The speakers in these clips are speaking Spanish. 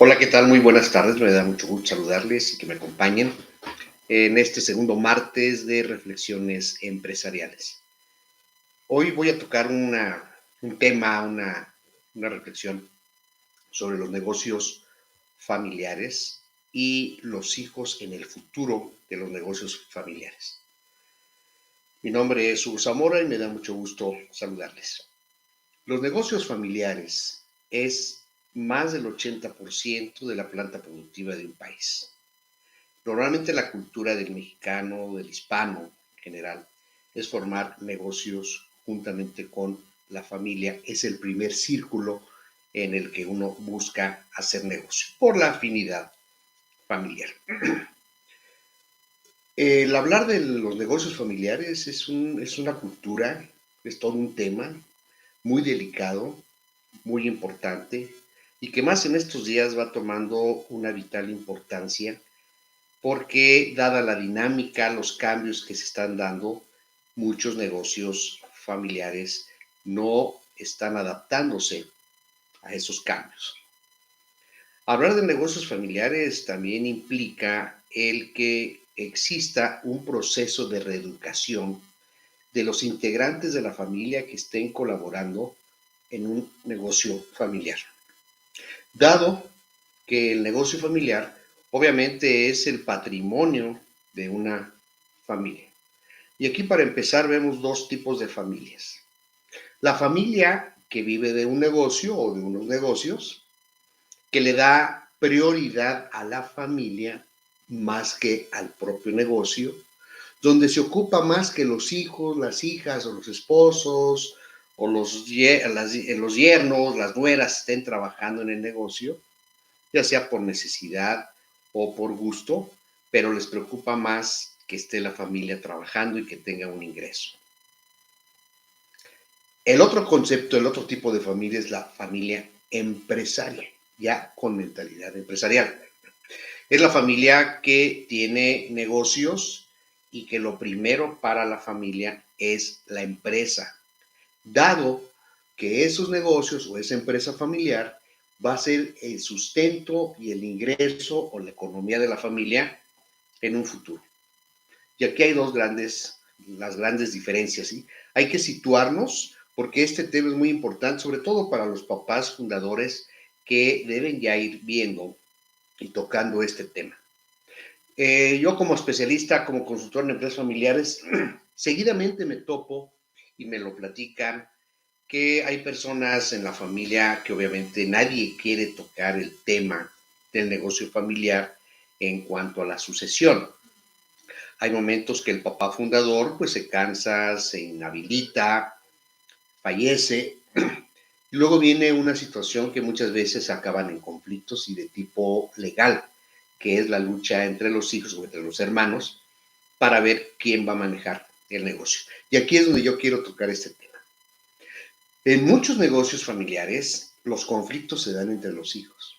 Hola, ¿qué tal? Muy buenas tardes. Me da mucho gusto saludarles y que me acompañen en este segundo martes de reflexiones empresariales. Hoy voy a tocar un tema, una reflexión sobre los negocios familiares y los hijos en el futuro de los negocios familiares. Mi nombre es Hugo Zamora y me da mucho gusto saludarles. Los negocios familiares es más del 80% de la planta productiva de un país. Normalmente la cultura del mexicano, del hispano en general, es formar negocios juntamente con la familia. Es el primer círculo en el que uno busca hacer negocio, por la afinidad familiar. El hablar de los negocios familiares es una cultura, es todo un tema muy delicado, muy importante y que más en estos días va tomando una vital importancia porque dada la dinámica, los cambios que se están dando, muchos negocios familiares no están adaptándose a esos cambios. Hablar de negocios familiares también implica el que exista un proceso de reeducación de los integrantes de la familia que estén colaborando en un negocio familiar. Dado que el negocio familiar obviamente es el patrimonio de una familia. Y aquí para empezar vemos dos tipos de familias. La familia que vive de un negocio o de unos negocios, que le da prioridad a la familia más que al propio negocio, donde se ocupa más que los hijos, las hijas o los esposos o los yernos, las nueras estén trabajando en el negocio, ya sea por necesidad o por gusto, pero les preocupa más que esté la familia trabajando y que tenga un ingreso. El otro concepto, el otro tipo de familia es la familia empresaria, ya con mentalidad empresarial. Es la familia que tiene negocios y que lo primero para la familia es la empresa, dado que esos negocios o esa empresa familiar va a ser el sustento y el ingreso o la economía de la familia en un futuro. Y aquí hay las grandes diferencias, ¿sí? Hay que situarnos porque este tema es muy importante, sobre todo para los papás fundadores que deben ya ir viendo y tocando este tema. Yo como especialista, como consultor en empresas familiares, seguidamente me topo y me lo platican que hay personas en la familia que obviamente nadie quiere tocar el tema del negocio familiar en cuanto a la sucesión. Hay momentos que el papá fundador pues se cansa, se inhabilita, fallece y luego viene una situación que muchas veces acaban en conflictos y de tipo legal, que es la lucha entre los hijos o entre los hermanos para ver quién va a manejar el negocio. Y aquí es donde yo quiero tocar este tema. En muchos negocios familiares, los conflictos se dan entre los hijos.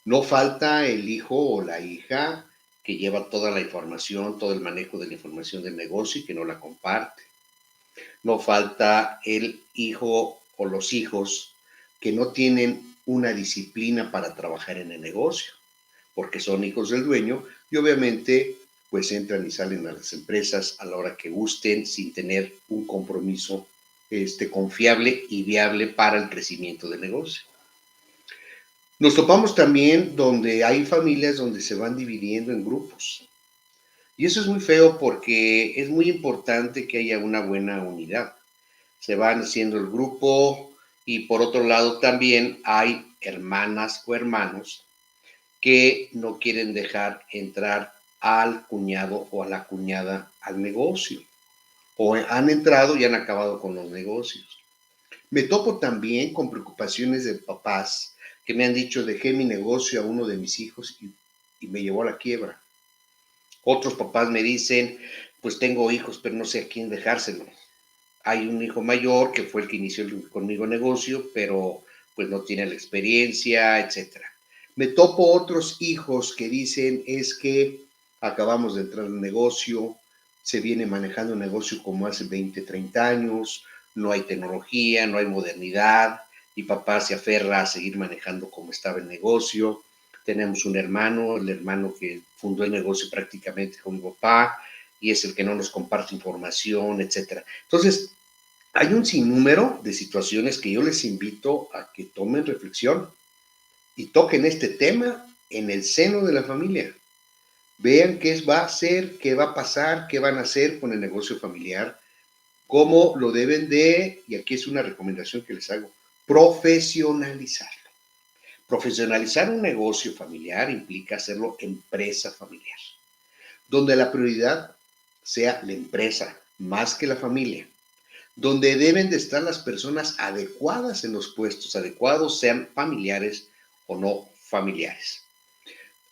No falta el hijo o la hija que lleva toda la información, todo el manejo de la información del negocio y que no la comparte. No falta el hijo o los hijos que no tienen una disciplina para trabajar en el negocio, porque son hijos del dueño y obviamente pues entran y salen a las empresas a la hora que gusten sin tener un compromiso confiable y viable para el crecimiento del negocio. Nos topamos también donde hay familias donde se van dividiendo en grupos. Y eso es muy feo porque es muy importante que haya una buena unidad. Se van haciendo el grupo y por otro lado también hay hermanas o hermanos que no quieren dejar entrar al cuñado o a la cuñada al negocio. O han entrado y han acabado con los negocios. Me topo también con preocupaciones de papás que me han dicho, dejé mi negocio a uno de mis hijos y me llevó a la quiebra. Otros papás me dicen, pues tengo hijos, pero no sé a quién dejárselo. Hay un hijo mayor que fue el que inició conmigo el negocio, pero pues no tiene la experiencia, etcétera. Me topo otros hijos que dicen, es que acabamos de entrar al negocio, se viene manejando un negocio como hace 20, 30 años, no hay tecnología, no hay modernidad, y papá se aferra a seguir manejando como estaba el negocio. tenemos un hermano, el hermano que fundó el negocio prácticamente con mi papá y es el que no nos comparte información, etcétera. Entonces, hay un sinnúmero de situaciones que yo les invito a que tomen reflexión y toquen este tema en el seno de la familia. Vean qué va a ser, qué va a pasar, qué van a hacer con el negocio familiar, cómo lo deben de, y aquí es una recomendación que les hago, profesionalizarlo. Profesionalizar un negocio familiar implica hacerlo empresa familiar, donde la prioridad sea la empresa más que la familia, donde deben de estar las personas adecuadas en los puestos adecuados, sean familiares o no familiares.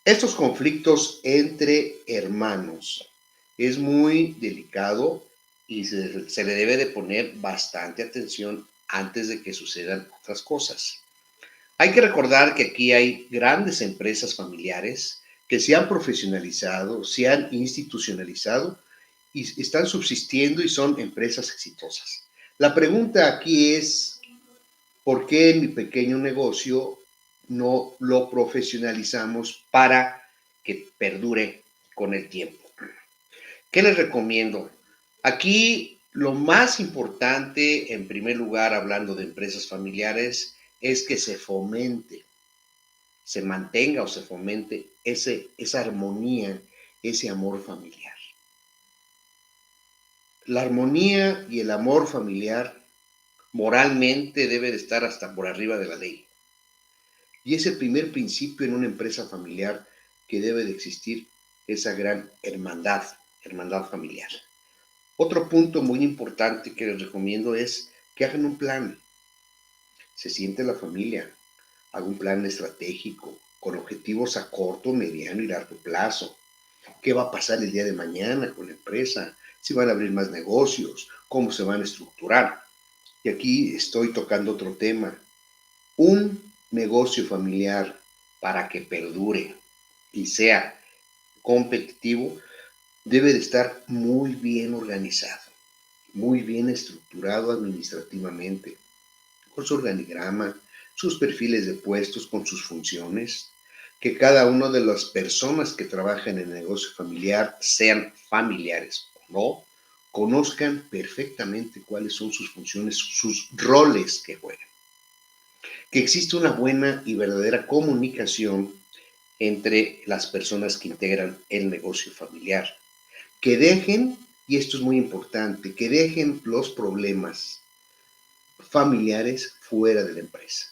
Estos conflictos entre hermanos es muy delicado y se le debe de poner bastante atención antes de que sucedan otras cosas. Hay que recordar que aquí hay grandes empresas familiares que se han profesionalizado, se han institucionalizado y están subsistiendo y son empresas exitosas. La pregunta aquí es, ¿por qué en mi pequeño negocio no lo profesionalizamos para que perdure con el tiempo? ¿Qué les recomiendo? Aquí lo más importante, en primer lugar, hablando de empresas familiares, es que se fomente, se mantenga o se fomente esa armonía, ese amor familiar. La armonía y el amor familiar moralmente debe de estar hasta por arriba de la ley. Y es el primer principio en una empresa familiar que debe de existir esa gran hermandad, hermandad familiar. Otro punto muy importante que les recomiendo es que hagan un plan. Se siente la familia, haga un plan estratégico con objetivos a corto, mediano y largo plazo. ¿Qué va a pasar el día de mañana con la empresa? Si van a abrir más negocios, cómo se van a estructurar. Y aquí estoy tocando otro tema. Un negocio familiar para que perdure y sea competitivo debe de estar muy bien organizado, muy bien estructurado administrativamente, con su organigrama, sus perfiles de puestos, con sus funciones, que cada una de las personas que trabajan en el negocio familiar, sean familiares o no, conozcan perfectamente cuáles son sus funciones, sus roles que juegan. Que existe una buena y verdadera comunicación entre las personas que integran el negocio familiar. Que dejen, y esto es muy importante, que dejen los problemas familiares fuera de la empresa.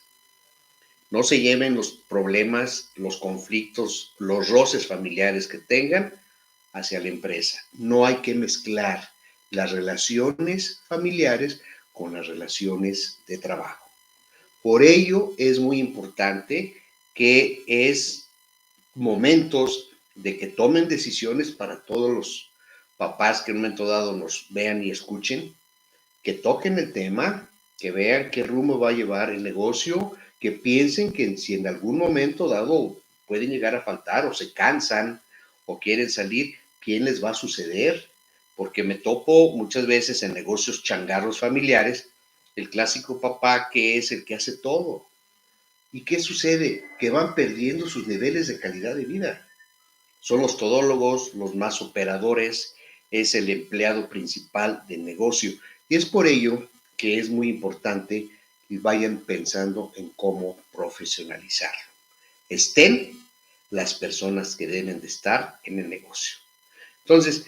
No se lleven los problemas, los conflictos, los roces familiares que tengan hacia la empresa. No hay que mezclar las relaciones familiares con las relaciones de trabajo. Por ello es muy importante que es momentos de que tomen decisiones para todos los papás que en un momento dado nos vean y escuchen, que toquen el tema, que vean qué rumbo va a llevar el negocio, que piensen que si en algún momento dado pueden llegar a faltar o se cansan o quieren salir, ¿quién les va a suceder? Porque me topo muchas veces en negocios changarros familiares, el clásico papá que es el que hace todo. ¿Y qué sucede? Que van perdiendo sus niveles de calidad de vida. Son los todólogos, los más operadores, es el empleado principal del negocio. Y es por ello que es muy importante que vayan pensando en cómo profesionalizarlo. Estén las personas que deben de estar en el negocio. Entonces,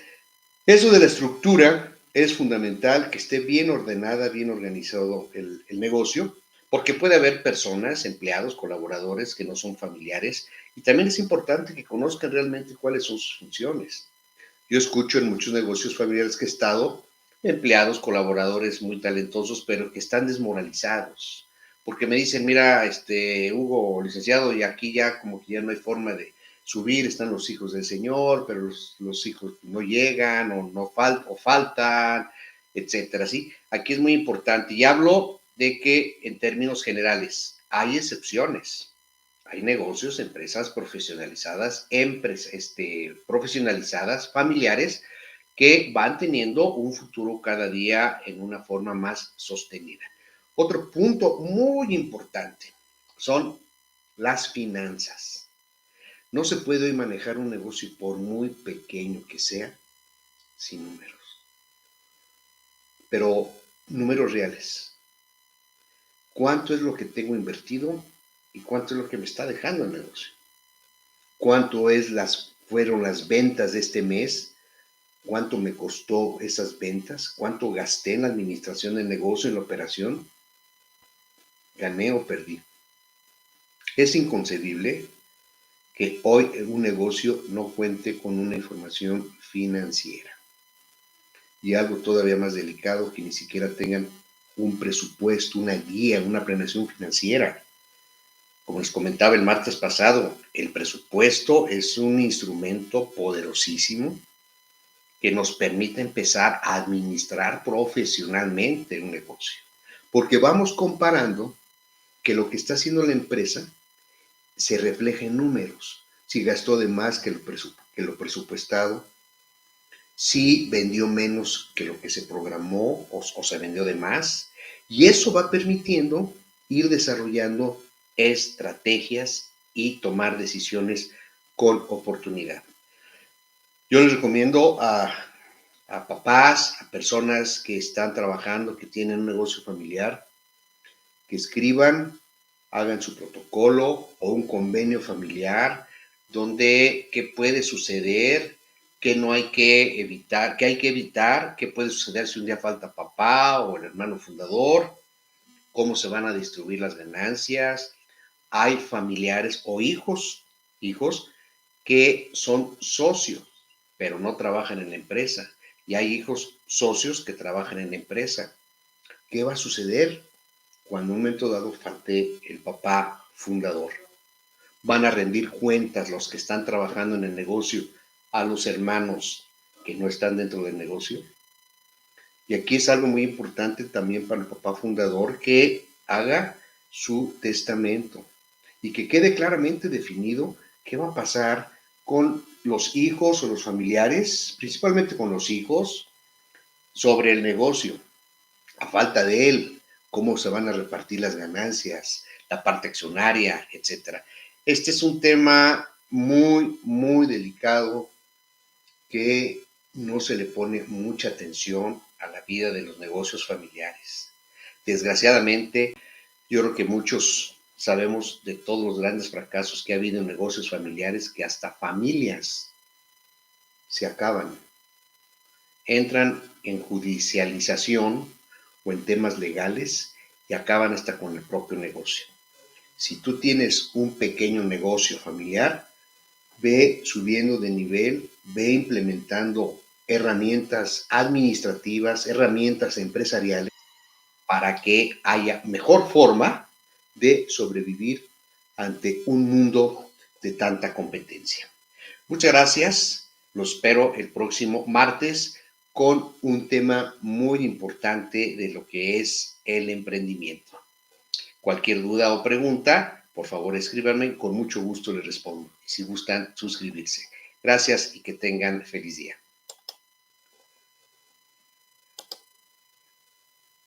eso de la estructura es fundamental, que esté bien ordenada, bien organizado el negocio, porque puede haber personas, empleados, colaboradores que no son familiares, y también es importante que conozcan realmente cuáles son sus funciones. Yo escucho en muchos negocios familiares que he estado, empleados, colaboradores muy talentosos, pero que están desmoralizados, porque me dicen, mira, Hugo, licenciado, y aquí ya como que ya no hay forma de subir, están los hijos del Señor, pero los hijos no llegan o no o faltan, etcétera, ¿sí? Aquí es muy importante, y hablo de que en términos generales hay excepciones. Hay negocios, empresas profesionalizadas, profesionalizadas, familiares, que van teniendo un futuro cada día en una forma más sostenida. Otro punto muy importante son las finanzas. No se puede hoy manejar un negocio, por muy pequeño que sea, sin números, pero números reales. ¿Cuánto es lo que tengo invertido y cuánto es lo que me está dejando el negocio? ¿Cuánto fueron las ventas de este mes? ¿Cuánto me costó esas ventas? ¿Cuánto gasté en la administración del negocio, en la operación? ¿Gané o perdí? Es inconcebible que hoy un negocio no cuente con una información financiera. Y algo todavía más delicado, que ni siquiera tengan un presupuesto, una guía, una planeación financiera. Como les comentaba el martes pasado, el presupuesto es un instrumento poderosísimo que nos permite empezar a administrar profesionalmente un negocio. Porque vamos comparando que lo que está haciendo la empresa se refleja en números. Si gastó de más que lo presupuestado, si vendió menos que lo que se programó o se vendió de más. Y eso va permitiendo ir desarrollando estrategias y tomar decisiones con oportunidad. Yo les recomiendo a papás, a personas que están trabajando, que tienen un negocio familiar, que escriban, hagan su protocolo o un convenio familiar donde qué puede suceder, qué no hay que evitar, qué hay que evitar, qué puede suceder si un día falta papá o el hermano fundador, cómo se van a distribuir las ganancias. Hay familiares o hijos que son socios, pero no trabajan en la empresa. Y hay hijos socios que trabajan en la empresa. ¿Qué va a suceder cuando en un momento dado falte el papá fundador? Van a rendir cuentas los que están trabajando en el negocio a los hermanos que no están dentro del negocio. Y aquí es algo muy importante también para el papá fundador, que haga su testamento y que quede claramente definido qué va a pasar con los hijos o los familiares, principalmente con los hijos, sobre el negocio. A falta de él, cómo se van a repartir las ganancias, la parte accionaria, etcétera. Este es un tema muy, muy delicado, que no se le pone mucha atención a la vida de los negocios familiares. Desgraciadamente, yo creo que muchos sabemos de todos los grandes fracasos que ha habido en negocios familiares, que hasta familias se acaban, entran en judicialización o en temas legales y acaban hasta con el propio negocio. Si tú tienes un pequeño negocio familiar, ve subiendo de nivel, ve implementando herramientas administrativas, herramientas empresariales, para que haya mejor forma de sobrevivir ante un mundo de tanta competencia. Muchas gracias. Los espero el próximo martes con un tema muy importante de lo que es el emprendimiento. Cualquier duda o pregunta, por favor escríbanme, con mucho gusto les respondo. Si gustan suscribirse. Gracias y que tengan feliz día.